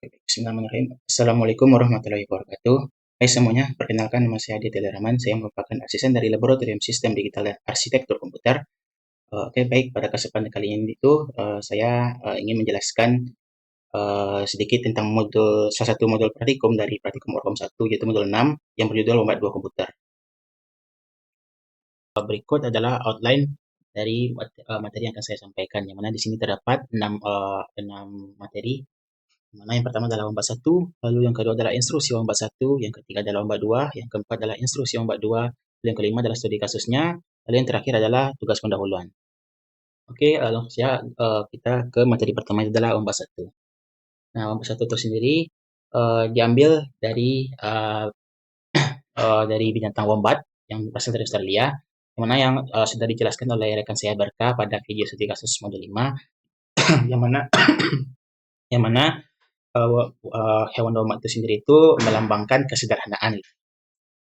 Bismillahirrahmanirrahim. Assalamualaikum warahmatullahi wabarakatuh. Hai semuanya, perkenalkan nama saya Aditya Rahman. Saya merupakan asisten dari Laboratorium Sistem Digital dan Arsitektur Komputer. Oke, baik. Pada kesempatan kali ini saya ingin menjelaskan sedikit tentang salah satu modul praktikum dari praktikum Orkom 1, yaitu modul 6 yang berjudul Lomba 2 Komputer. Berikut adalah outline dari materi yang akan saya sampaikan, yang mana di sini terdapat 6 materi. Mana yang pertama adalah lomba 1, lalu yang kedua adalah instruksi lomba 1, yang ketiga adalah lomba 2, yang keempat adalah instruksi lomba 2, lalu yang kelima adalah studi kasusnya, lalu yang terakhir adalah tugas pendahuluan. Oke, langsung saja kita ke materi pertama, itu adalah lomba 1. Nah, lomba 1 itu sendiri diambil dari binatang wombat yang berasal dari Australia, yang mana yang sudah dijelaskan oleh rekan saya Berka pada video studi kasus modul 5, yang mana yang mana hewan wombat itu sendiri itu melambangkan kesederhanaan.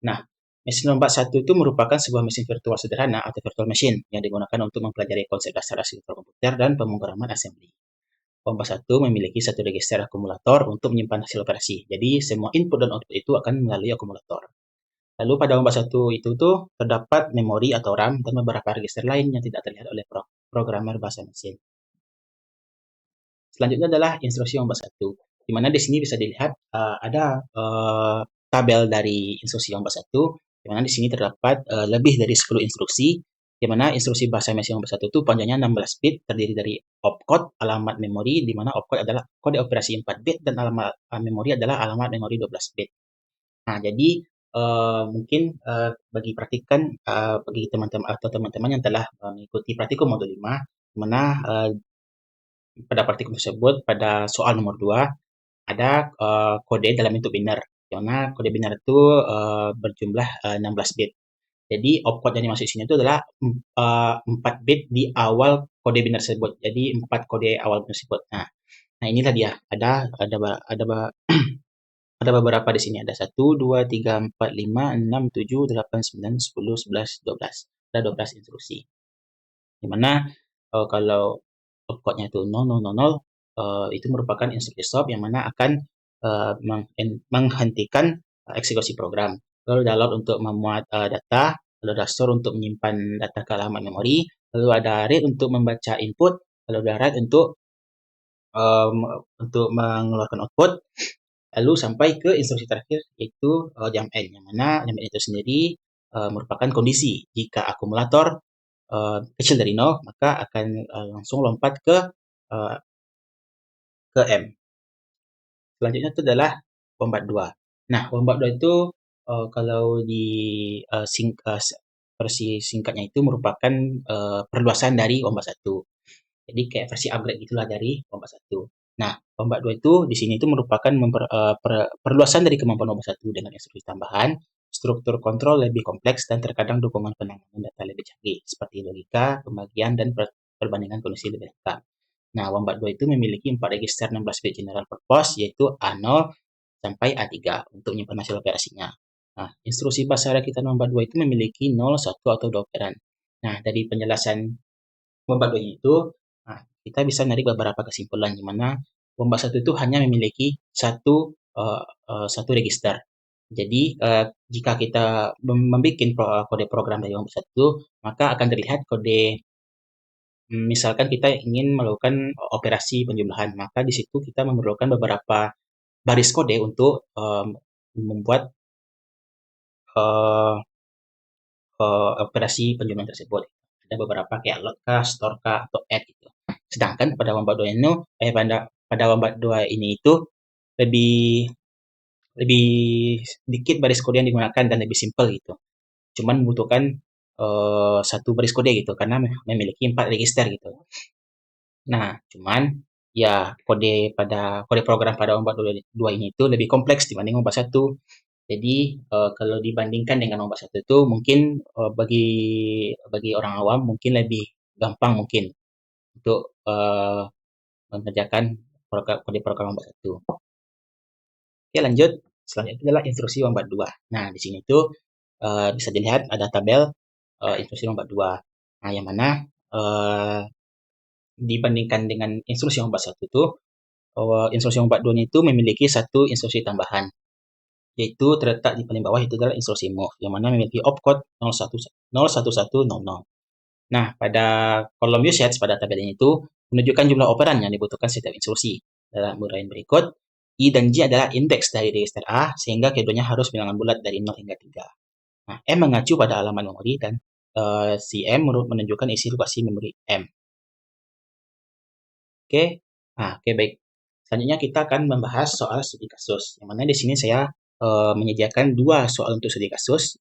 Nah, mesin wombat 1 itu merupakan sebuah mesin virtual sederhana atau virtual machine yang digunakan untuk mempelajari konsep dasar arsitektur komputer dan pemrograman assembly. Wombat 1 memiliki satu register akumulator untuk menyimpan hasil operasi. Jadi, semua input dan output itu akan melalui akumulator. Lalu pada wombat 1 itu tuh terdapat memori atau RAM dan beberapa register lain yang tidak terlihat oleh programmer bahasa mesin. Selanjutnya adalah instruksi lomba 1, di mana di sini bisa dilihat ada tabel dari instruksi lomba 1, di mana di sini terdapat lebih dari 10 instruksi, di mana instruksi bahasa mesin lomba 1 itu panjangnya 16 bit, terdiri dari opcode, alamat memori, di mana opcode adalah kode operasi 4 bit dan alamat memori adalah alamat memori 12 bit. Nah, jadi mungkin bagi teman-teman yang telah mengikuti praktikum modul 5, di mana pada praktikum tersebut, pada soal nomor 2, ada kode dalam bentuk biner, di mana kode biner itu berjumlah 16 bit. Jadi opcode yang dimaksud sini itu adalah 4 bit di awal kode biner tersebut. Jadi 4 kode awal tersebut. Nah inilah dia. Ada beberapa di sini. Ada 1, 2, 3, 4, 5, 6, 7, 8, 9, 10, 11, 12. Ada 12 instruksi. Dimana kalau opcode-nya itu 0000, itu merupakan instruksi stop yang mana akan menghentikan eksekusi program. Lalu download untuk memuat data, lalu ada store untuk menyimpan data ke alamat memori, lalu ada read untuk membaca input, lalu ada write untuk mengeluarkan output, lalu sampai ke instruksi terakhir yaitu jump end, yang mana jump end itu sendiri merupakan kondisi jika akumulator kecil dari 0, maka akan langsung lompat ke M. Selanjutnya itu adalah wombat 2. Nah, wombat 2 itu kalau di versi singkatnya itu merupakan perluasan dari wombat 1. Jadi kayak versi upgrade gitulah dari wombat 1. Nah, wombat 2 itu di sini itu merupakan perluasan dari kemampuan wombat 1 dengan instruksi tambahan, struktur kontrol lebih kompleks, dan terkadang dukungan penanganan data lebih canggih, seperti logika, pembagian, dan perbandingan kondisi lebih lengkap. Nah, wombat 2 itu memiliki 4 register 16 bit general purpose, yaitu A0 sampai A3 untuk menyimpan hasil operasinya. Nah, instruksi bahasa rakitan wombat 2 itu memiliki 0, 1, atau 2 operan. Nah, dari penjelasan wombat 2 itu, kita bisa menarik beberapa kesimpulan, di mana wombat 1 itu hanya memiliki satu register. Jadi, jika kita membuat kode program dari wombat 1, maka akan terlihat kode. Misalkan kita ingin melakukan operasi penjumlahan, maka di situ kita memerlukan beberapa baris kode untuk membuat operasi penjumlahan tersebut. Ada beberapa kayak load kah, store kah, atau add gitu. Sedangkan pada wombat 2 ini, pada wombat 2 ini itu lebih sedikit baris kode yang digunakan dan lebih simpel gitu. Cuman membutuhkan satu baris kode gitu karena memiliki 4 register gitu. Nah, cuman ya kode program pada wombat 2 ini itu lebih kompleks dibanding wombat 1. Jadi kalau dibandingkan dengan wombat 1 itu mungkin bagi orang awam mungkin lebih gampang mungkin untuk mengerjakan kode program wombat 1. Oke, lanjut. Selanjutnya adalah instruksi wombat 2. Nah, di sini tuh bisa dilihat ada tabel instruksi wombat 2. Nah, yang mana dibandingkan dengan instruksi wombat 1 itu instruksi ombak 2 itu memiliki satu instruksi tambahan, yaitu terletak di paling bawah itu adalah instruksi move, yang mana memiliki opcode 01100. Nah, pada kolom usage pada tabel ini itu menunjukkan jumlah operan yang dibutuhkan setiap instruksi. Dalam uraian berikut, I dan J adalah indeks dari register A, sehingga keduanya harus bilangan bulat dari 0 hingga 3. Nah, M mengacu pada alamat memori dan si M menunjukkan isi lokasi memori M. Oke, oke baik. Selanjutnya kita akan membahas soal studi kasus. Yang mana di sini saya menyediakan dua soal untuk studi kasus.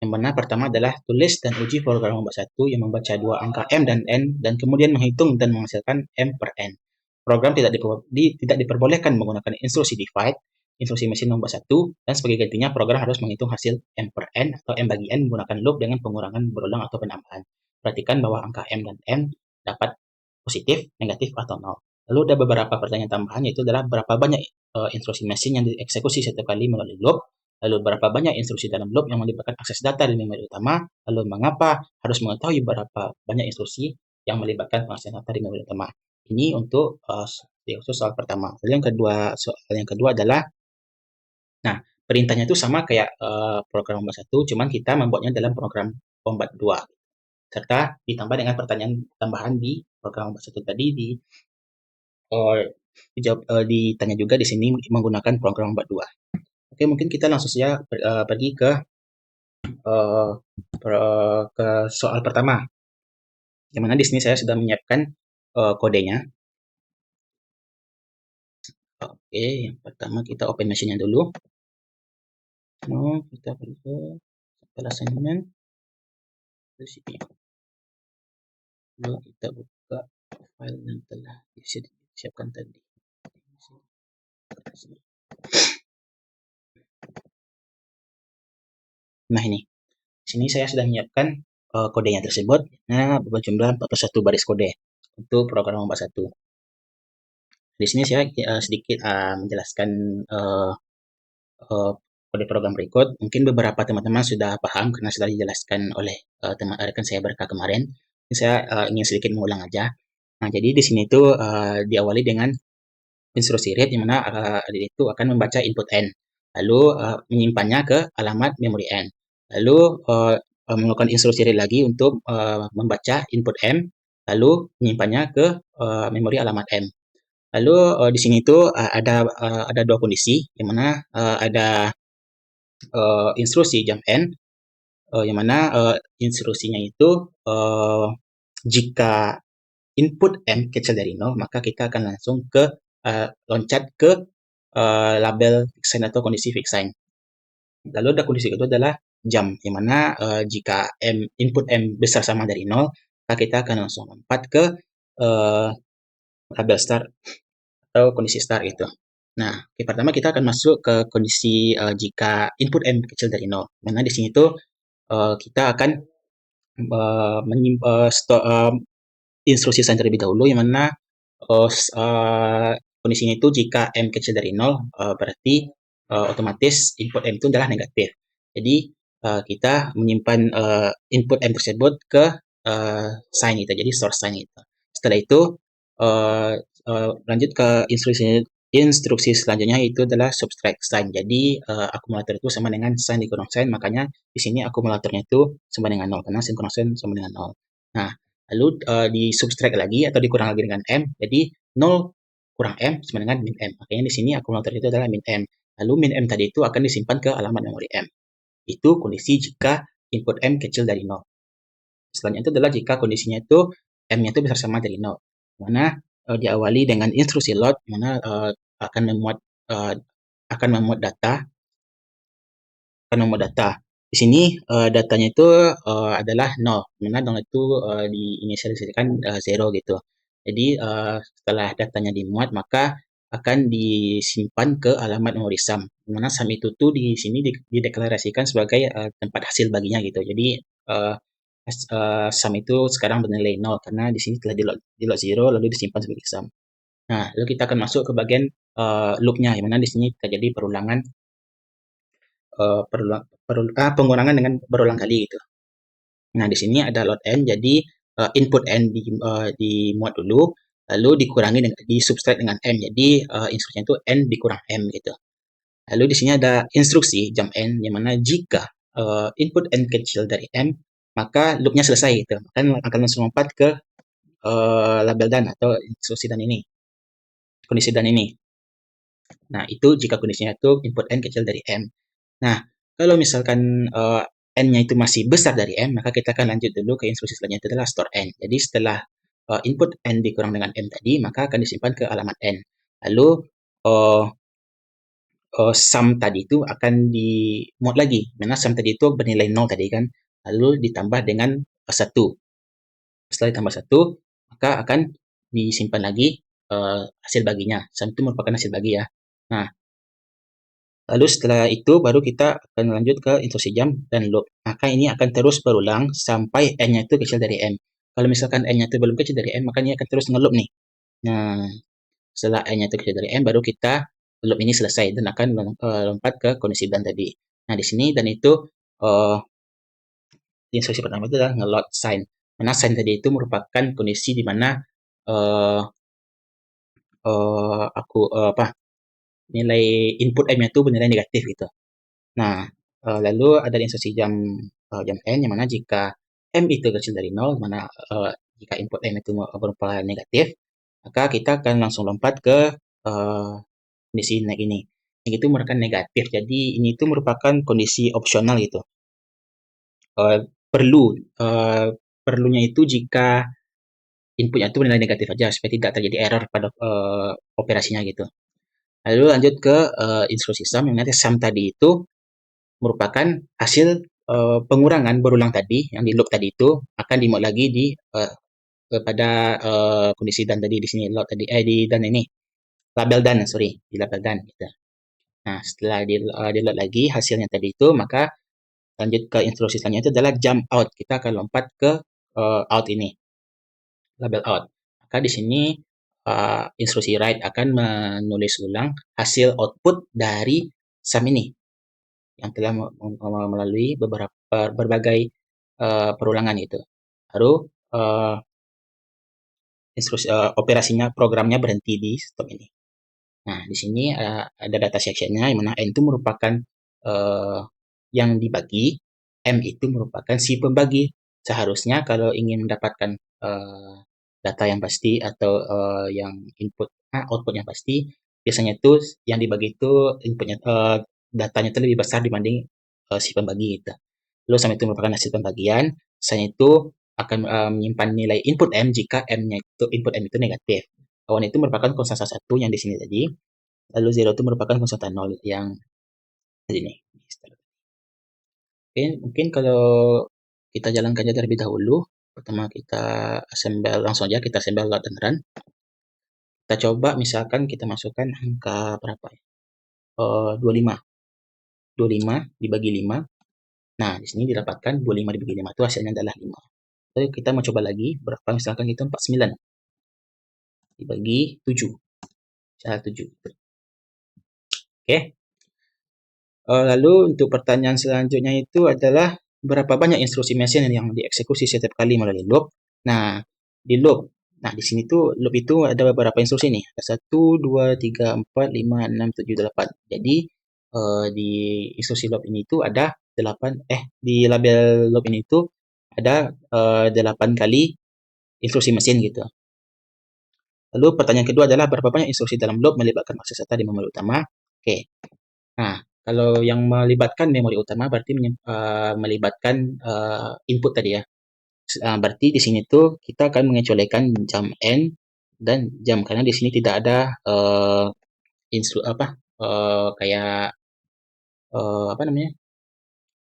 Yang mana pertama adalah tulis dan uji program ombak 1 yang membaca dua angka M dan N dan kemudian menghitung dan menghasilkan M per N. Program tidak diperbolehkan menggunakan instruksi divide, instruksi mesin ombak 1, dan sebagai gantinya program harus menghitung hasil M per N atau M bagi N menggunakan loop dengan pengurangan berulang atau penambahan. Perhatikan bahwa angka M dan N dapat positif, negatif, atau nol. Lalu ada beberapa pertanyaan tambahan, yaitu adalah berapa banyak instruksi mesin yang dieksekusi setiap kali melalui loop, lalu berapa banyak instruksi dalam loop yang melibatkan akses data di memori utama, lalu mengapa harus mengetahui berapa banyak instruksi yang melibatkan pengaksesan data di memori utama. Ini untuk soal pertama. Lalu soal yang kedua adalah, nah, perintahnya itu sama kayak program Ombat 1, cuman kita membuatnya dalam program Ombat 2, serta ditambah dengan pertanyaan tambahan di program Ombat 1 tadi ditanya juga di sini menggunakan program Ombat 2. Oke, mungkin kita langsung saja pergi uh, ke soal pertama. Yang mana di sini saya sudah menyiapkan kodenya. Oke, yang pertama kita open machine-nya dulu. Kita pergi ke file assignment. Di sini. Lalu kita buka file yang telah disiapkan tadi. Nah, ini. Di sini saya sudah menyiapkan kodenya tersebut. Nah, berjumlah 41 baris kode untuk program Ombat 1. Di sini saya sedikit menjelaskan kode program berikut. Mungkin beberapa teman-teman sudah paham karena sudah dijelaskan oleh rekan saya Berkah kemarin. Saya ingin sedikit mengulang aja. Nah, jadi di sini itu diawali dengan instruksi read, di mana itu akan membaca input N, lalu menyimpannya ke alamat memori N, lalu melakukan instruksi read lagi untuk membaca input M, lalu menyimpannya ke memori alamat M. Lalu di sini itu ada dua kondisi, yang mana ada instrusi jump N, yang mana instruksinya itu jika input M kecil dari 0, maka kita akan langsung ke loncat ke label fixsign atau kondisi fixsign. Lalu ada kondisi kedua adalah jump, yang mana jika input M besar sama dari 0, maka kita akan langsung lompat ke label start atau kondisi start itu. Nah, pertama kita akan masuk ke kondisi jika input M kecil dari 0. Mana di sini tuh kita akan instruksi sign terlebih dahulu, yang mana kondisinya itu jika M kecil dari 0, berarti otomatis input M itu adalah negatif. Jadi kita menyimpan input M tersebut ke sign itu, jadi source sign itu. Setelah itu lanjut ke instruksi selanjutnya, itu adalah subtract sign. Jadi akumulator itu sama dengan sign dikurang sign, makanya di sini akumulatornya itu sama dengan 0 karena sin kurang sin sama dengan 0. Nah, lalu di subtract lagi atau dikurang lagi dengan M, jadi 0 kurang M sama dengan min M. Makanya di sini akumulator itu adalah min M. Lalu min M tadi itu akan disimpan ke alamat memori M. Itu kondisi jika input M kecil dari 0. Selanjutnya itu adalah jika kondisinya itu M-nya itu besar sama dari 0. Mana diawali dengan instruksi load, mana akan memuat data. Di sini datanya itu adalah 0, mana 0 itu diinisialisasikan 0 gitu. Jadi setelah datanya dimuat, maka akan disimpan ke alamat memori sum. Mana sum itu tuh di sini dideklarasikan sebagai tempat hasil baginya gitu. Jadi sum itu sekarang bernilai 0 karena di sini telah di load 0 lalu disimpan sebagai sum. Nah, lalu kita akan masuk ke bagian loop-nya, yang mana di sini terjadi perulangan pengurangan dengan berulang kali gitu. Nah, di sini ada load n, jadi input n dimuat dulu, lalu dikurangi dengan disubtract dengan M. Jadi instruksinya itu N dikurang M gitu. Lalu di sini ada instruksi jump N yang mana jika input N kecil dari M, maka loopnya selesai gitu. Maka akan langsung lompat ke label done atau instruksi done ini, kondisi done ini. Nah, itu jika kondisinya itu input N kecil dari M. Nah, kalau misalkan N-nya itu masih besar dari M, maka kita akan lanjut dulu ke instruksi selanjutnya, itu adalah store N. Jadi setelah input N dikurang dengan M tadi, maka akan disimpan ke alamat N. Lalu uh, sum tadi itu akan di mod lagi, mana sum tadi itu bernilai 0 tadi kan, lalu ditambah dengan 1. Setelah ditambah 1, maka akan disimpan lagi hasil baginya. Sum itu merupakan hasil bagi ya. Nah, lalu setelah itu baru kita akan lanjut ke instruksi jump dan loop. Maka ini akan terus berulang sampai N-nya itu kecil dari M. Kalau misalkan N-nya itu belum kecil dari M, maka ini akan terus ngeloop nih. Nah, setelah N-nya itu kecil dari M, baru kita loop ini selesai dan akan lompat ke kondisi done tadi. Nah, di sini dan itu uh, instruksi pertama itu adalah ngeload sign. Mana sign tadi itu merupakan kondisi di mana uh, aku apa nilai input M-nya itu bernilai negatif gitu. Nah, lalu ada instruksi jam N yang mana jika M itu kecil dari 0, mana jika input M itu berupa negatif, maka kita akan langsung lompat ke kondisi naik ini. Yang itu merupakan negatif. Jadi ini itu merupakan kondisi opsional gitu. Uh, perlu perlunya itu jika inputnya itu bernilai negatif aja supaya tidak terjadi error pada operasinya gitu. Lalu lanjut ke instruksi sum yang nanti sum tadi itu merupakan hasil pengurangan berulang tadi yang di loop tadi itu akan dimod lagi di kepada kondisi dan tadi di sini load tadi di dan ini label dan sorry di label dan gitu. Nah setelah di load lagi hasilnya tadi itu, maka lanjut ke instruksi selanjutnya itu adalah jump out. Kita akan lompat ke out ini label out. Maka di sini instruksi write akan menulis ulang hasil output dari sum ini yang telah melalui berbagai perulangan itu. Baru instruksi operasinya programnya berhenti di stop ini. Nah, di sini ada data sectionnya yang mana N itu merupakan uh, yang dibagi, M itu merupakan si pembagi. Seharusnya kalau ingin mendapatkan data yang pasti atau yang input output yang pasti, biasanya itu yang dibagi itu inputnya datanya itu lebih besar dibanding si pembagi gitu. Lalu sama itu merupakan hasil pembagian. Saya itu akan menyimpan nilai input M jika M-nya itu input M itu negatif. One itu merupakan konstanta satu yang di sini tadi. Lalu zero itu merupakan konstanta nol yang tadi nih. Oke, mungkin kalau kita jalankan aja terlebih dahulu. Pertama kita assemble langsung aja kita assemble load dan run. Kita coba misalkan kita masukkan angka berapa ya? 25. 25 dibagi 5. Nah, di sini didapatkan 25 dibagi 5 itu hasilnya adalah 5. Lalu kita mau coba lagi berapa misalkan itu 49 dibagi 7. Misalnya 7. Oke. Lalu untuk pertanyaan selanjutnya itu adalah berapa banyak instruksi mesin yang dieksekusi setiap kali melalui loop. Nah, di loop. Nah, di sini tuh loop itu ada beberapa instruksi nih. Ada 1, 2, 3, 4, 5, 6, 7, 8. Jadi di instruksi loop ini tuh ada 8 di label loop ini tuh ada 8 kali instruksi mesin gitu. Lalu pertanyaan kedua adalah berapa banyak instruksi dalam loop melibatkan akses data di memori utama? Oke. Nah, kalau yang melibatkan memori utama berarti melibatkan input tadi ya. Berarti di sini tuh kita akan mengecualikan jam n dan jam karena di sini tidak ada kayak apa namanya?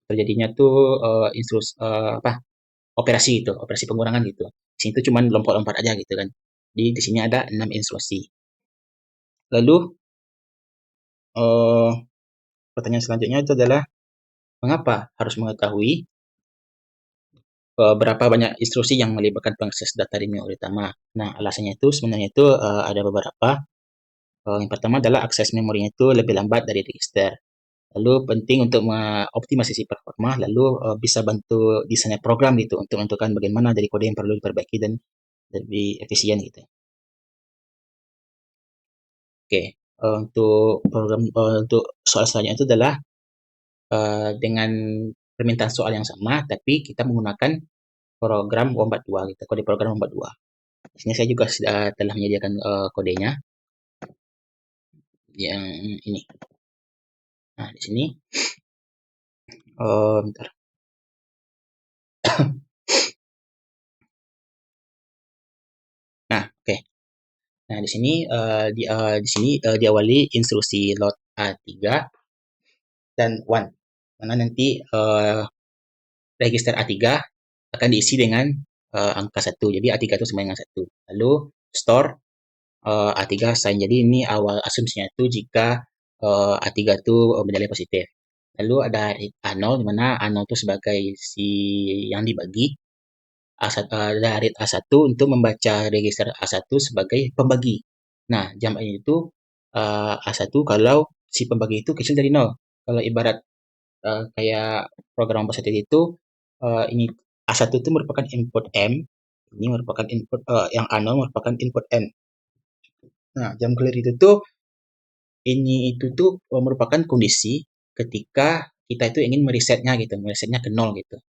Terjadinya tuh instruksi operasi gitu, operasi pengurangan gitu. Di sini tuh cuma lompat-lompat aja gitu kan. Di sini ada 6 instruksi. Lalu eh, pertanyaan selanjutnya itu adalah mengapa harus mengetahui berapa banyak instruksi yang melibatkan pengakses data di memori utama. Nah, alasannya itu sebenarnya itu ada beberapa. Yang pertama adalah akses memorinya itu lebih lambat dari register. Lalu penting untuk mengoptimalisasi performa, lalu bisa bantu desainer program gitu untuk menentukan bagaimana dari kode yang perlu diperbaiki dan lebih efisien gitu. Oke, untuk soal selanjutnya itu adalah dengan permintaan soal yang sama, tapi kita menggunakan program Wombat 2 gitu, kode program Wombat 2. Di sini saya juga telah menyediakan kodenya yang ini. Nah, di sini bentar. Nah, oke. Nah, di sini diawali instruksi load A3 dan one, mana nanti register A3 akan diisi dengan angka 1. Jadi A3 itu sama dengan 1. Lalu store A3 sign. Jadi ini awal asumsinya itu jika A3 itu bernilai positif. Lalu ada A0, di mana A0 itu sebagai si yang dibagi. Ada read A1 untuk membaca register A1 sebagai pembagi. Nah, jam ini itu A1 kalau si pembagi itu kecil dari 0. Kalau ibarat kayak program bahasa itu ini A1 itu merupakan input M, ini merupakan input yang A0 merupakan input N. Nah, jam clear itu tuh ini itu tuh merupakan kondisi ketika kita itu ingin meresetnya gitu, meresetnya ke 0 gitu.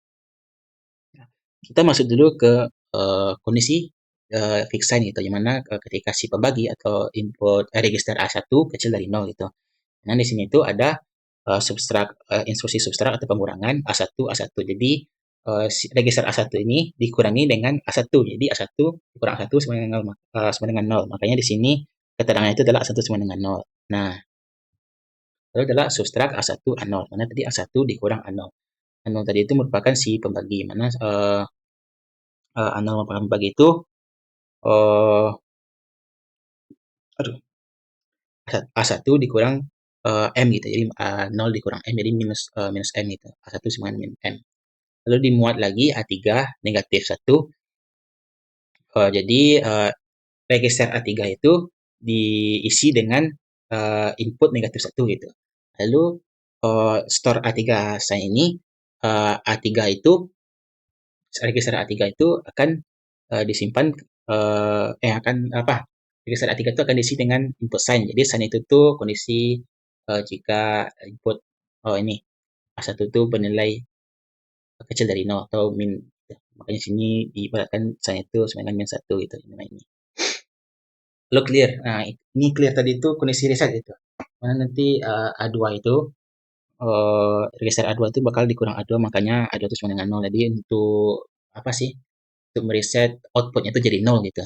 Nah, kita masuk dulu ke kondisi fix sign gitu, yang mana ketika si pembagi atau input register A1 kecil dari 0 gitu. Nah, di sini itu ada instruksi substrak atau pengurangan A1. Jadi register A1 ini dikurangi dengan A1. Jadi A1 dikurang A1 sama dengan 0, sama dengan 0. Makanya di sini keterangan itu adalah A1 sama dengan 0. Nah, lalu adalah substrak A1 A0. Mana tadi A1 dikurang A0. A0 tadi itu merupakan si pembagi. Mana A0 merupakan pembagi itu uh, aduh, A1 dikurang M gitu. Jadi 0 dikurang M jadi minus M gitu. A1 sama dengan minus M. Lalu dimuat lagi A3 negatif 1. Jadi register A3 itu diisi dengan input negatif 1 gitu. Lalu store A3 sign ini A3 itu register A3 itu akan disimpan akan apa? Register A3 itu akan diisi dengan input sign. Jadi sign itu tuh kondisi jika input ini A1 itu bernilai kecil dari 0 atau min. Makanya sini diibaratkan sign itu sama dengan min 1 gitu. Ini. Lalu clear. Nah, ini clear tadi itu kondisi reset itu. Mana nanti A2 itu register A2 itu bakal dikurang A2, makanya A2 itu sama dengan 0. Jadi untuk apa sih? Untuk mereset outputnya itu jadi 0 gitu.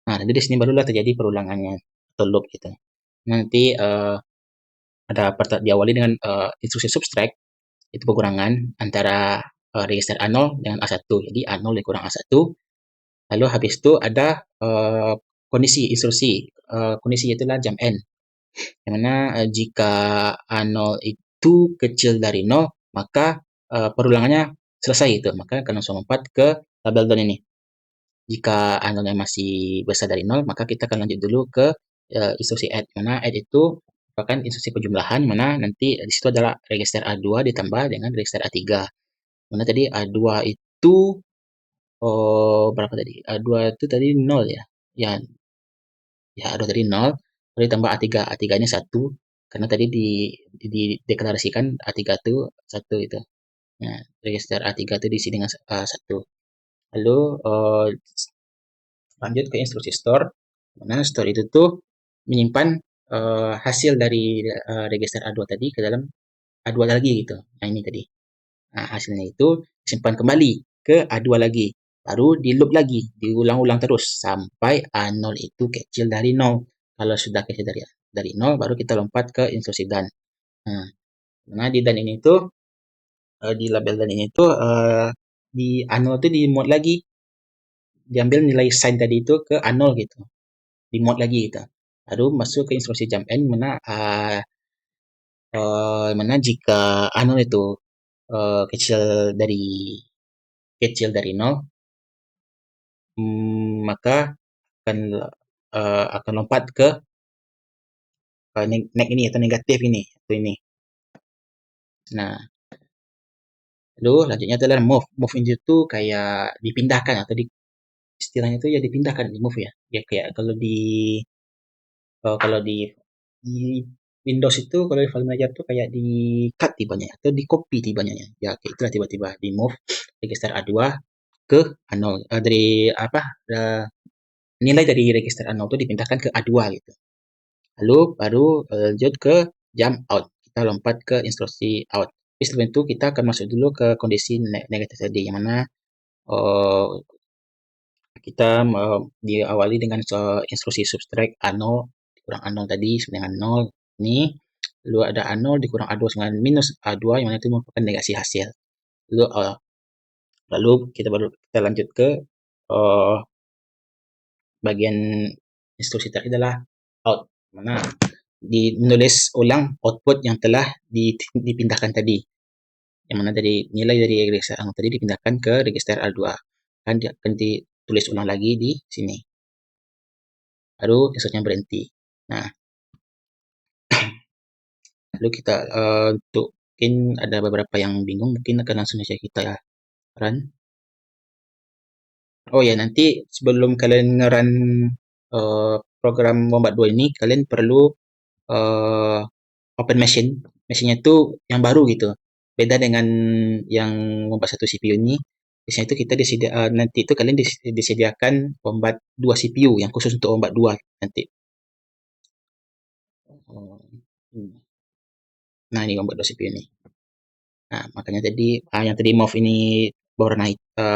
Nah, nanti di sini barulah terjadi perulangannya atau loop gitu. Nanti diawali dengan instruksi subtract, itu pengurangan antara register A0 dengan A1. Jadi A0 dikurang A1. Lalu habis itu ada kondisi instruksi. Kondisi itulah jam N. Yang mana jika A0 itu kecil dari 0, maka perulangannya selesai itu. Maka akan langsung lompat ke tabel down ini. Jika A0-nya masih besar dari 0, maka kita akan lanjut dulu ke instruksi add. Mana add itu merupakan instruksi penjumlahan, mana nanti di situ adalah register A2 ditambah dengan register A3. Mana tadi A2 itu berapa tadi? A2 itu tadi 0 ya. Ya, ya A2 tadi 0, lalu ditambah A3. A3-nya 1 karena tadi dideklarasikan A3 itu 1 itu. Nah, register A3 itu diisi dengan 1. Lalu lanjut ke instruksi store. Mana store itu tuh menyimpan hasil dari register A2 tadi ke dalam A2 lagi gitu. Nah, ini tadi. Nah, hasilnya itu disimpan kembali ke A2 lagi. Baru di loop lagi, diulang-ulang terus sampai A0 itu kecil dari 0. Kalau sudah kecil dari 0, baru kita lompat ke instruksi done. Nah, di done ini tuh di label done ini tuh di A0 itu di mode lagi. Diambil nilai sign tadi itu ke A0 gitu. Di mode lagi gitu. Lalu masuk ke instruksi jump n mana mana jika A0 itu kecil dari 0, maka akan lompat ke ini atau negatif ini atau ini. Nah, lalu lanjutnya adalah move. Move itu kayak dipindahkan atau istilahnya itu ya dipindahkan di move ya. Ya kayak kalau di di Windows itu kalau di file manager tuh kayak di cut tibanya atau di copy tibanya ya. Ya kayak itulah tiba-tiba di move register A2 ke A0 dari apa nilai dari register A0 itu dipindahkan ke A2 gitu. Lalu baru lanjut ke jump out. Kita lompat ke instruksi out. Tapi sebelum itu kita akan masuk dulu ke kondisi negatif tadi yang mana uh, kita diawali dengan instruksi subtract A0 dikurang A0 tadi sama dengan 0 ini, lalu ada A0 dikurang A2 sama dengan minus A2 yang mana itu merupakan negasi hasil. Lalu kita lanjut ke uh, bagian instruksi terakhir adalah out, mana menulis ulang output yang telah dipindahkan tadi, yang mana dari nilai dari register A0 tadi dipindahkan ke register A2 kan akan ditulis ulang lagi di sini, baru instruksinya berhenti. Nah, lalu kita untuk mungkin ada beberapa yang bingung, mungkin akan langsung saja kita run. Oh ya, nanti sebelum kalian nge-run program Wombat 2 ini, kalian perlu uh, open machine. Machine-nya itu yang baru gitu. Beda dengan yang Wombat 1 CPU ini. Biasanya itu kita nanti itu kalian disediakan Wombat 2 CPU yang khusus untuk Wombat 2 nanti. Nah, ini Wombat 2 CPU ini. Nah, makanya tadi yang tadi move ini berwarna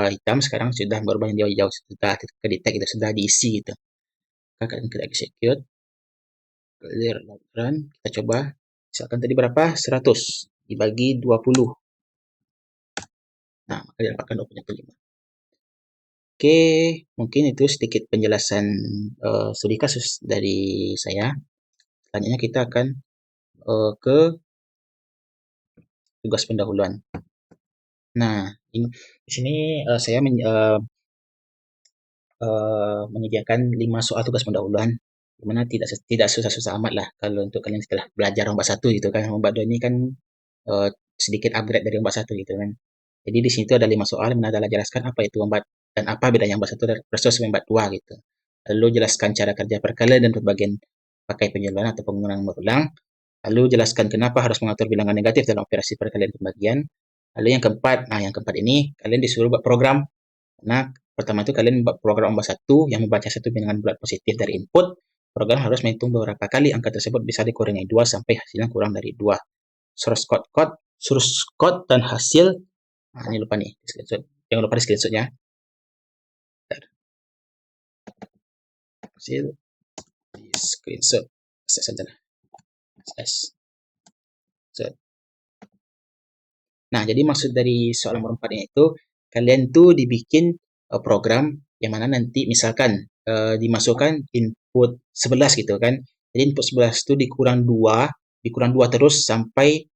hitam sekarang sudah berubah menjadi hijau, sudah kedetek itu sudah diisi gitu. Kita execute, clear run, kita coba. Misalkan tadi berapa? 100 dibagi 20. Nah, maka didapatkan 20,5. Oke, mungkin itu sedikit penjelasan studi kasus dari saya. Selanjutnya kita akan ke tugas pendahuluan. Nah, di sini saya menyediakan 5 soal tugas pendahuluan, di mana tidak susah-susah amat lah kalau untuk kalian setelah belajar ombak 1 gitu kan. Ombak 2 ini kan uh, sedikit upgrade dari ombak 1 gitu kan. Jadi di sini tuh ada 5 soal yang adalah jelaskan apa itu ombak dan apa bedanya ombak 1 versus ombak 2 gitu. Lalu jelaskan cara kerja perkala dan pembagian pakai penjualan atau penggunaan berulang. Lalu jelaskan kenapa harus mengatur bilangan negatif dalam operasi perkalian pembagian. Lalu yang keempat ini kalian disuruh buat program. Nah, pertama itu kalian membuat program ombak 1 yang membaca satu bilangan bulat positif dari input. Program harus menghitung beberapa kali angka tersebut bisa dikurangi 2 sampai hasilnya kurang dari 2. Source code dan hasil. Nah, ini lupa nih, screenshot. Jangan lupa di screenshotnya. Hasil di screenshot. Saya saja lah. Nah, jadi maksud dari soal nomor 4 ini itu kalian tuh dibikin program yang mana nanti misalkan dimasukkan input 11 gitu kan. Jadi input 11 itu dikurang 2 terus sampai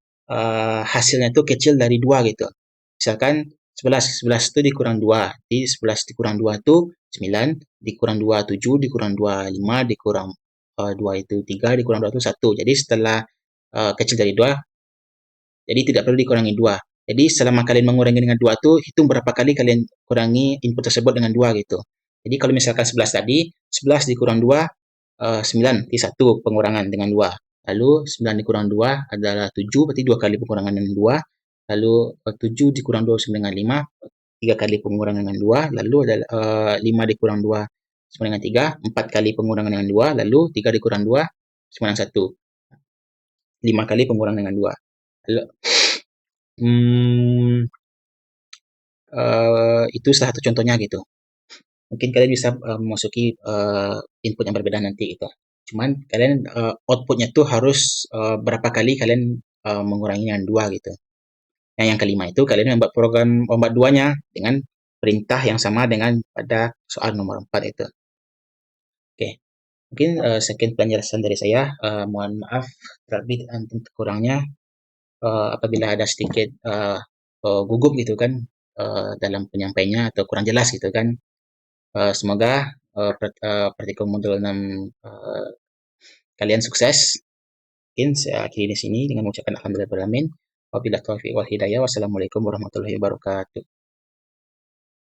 hasilnya itu kecil dari 2 gitu. Misalkan 11 itu dikurang 2. Jadi 11 dikurang 2 itu 9, dikurang 2 7, dikurang 2 5, dikurang 2 itu 3, dikurang 2 itu 1. Jadi setelah kecil dari 2, jadi tidak perlu dikurangi 2. Jadi selama kalian mengurangi dengan 2 tuh hitung berapa kali kalian kurangi input tersebut dengan 2 gitu. Jadi kalau misalkan 11 tadi, 11 dikurang 2 9, berarti 1 pengurangan dengan 2. Lalu 9 dikurang 2 adalah 7, berarti 2 kali pengurangan dengan 2. Lalu 7 dikurang 2 sama dengan 5, 3 kali pengurangan dengan 2. Lalu ada 5 dikurang 2 sama dengan 3, 4 kali pengurangan dengan 2. Lalu 3 dikurang 2 sama dengan 1. 5 kali pengurangan dengan 2. Lalu, itu salah satu contohnya gitu. Mungkin kalian bisa memasuki input yang berbeda nanti gitu. Cuman kalian outputnya tuh harus berapa kali kalian mengurangi dengan 2 gitu. Nah, yang kelima itu kalian membuat program ombak 2-nya dengan perintah yang sama dengan pada soal nomor 4 itu. Oke, mungkin sekian penjelasan dari saya. Mohon maaf terlebih dan kurangnya apabila ada sedikit gugup gitu kan dalam penyampaiannya atau kurang jelas gitu kan. Semoga praktikum modul 6 kalian sukses. Mungkin saya akhiri di sini dengan mengucapkan alhamdulillah. Wabillahi taufiq wal hidayah. Wassalamualaikum warahmatullahi wabarakatuh.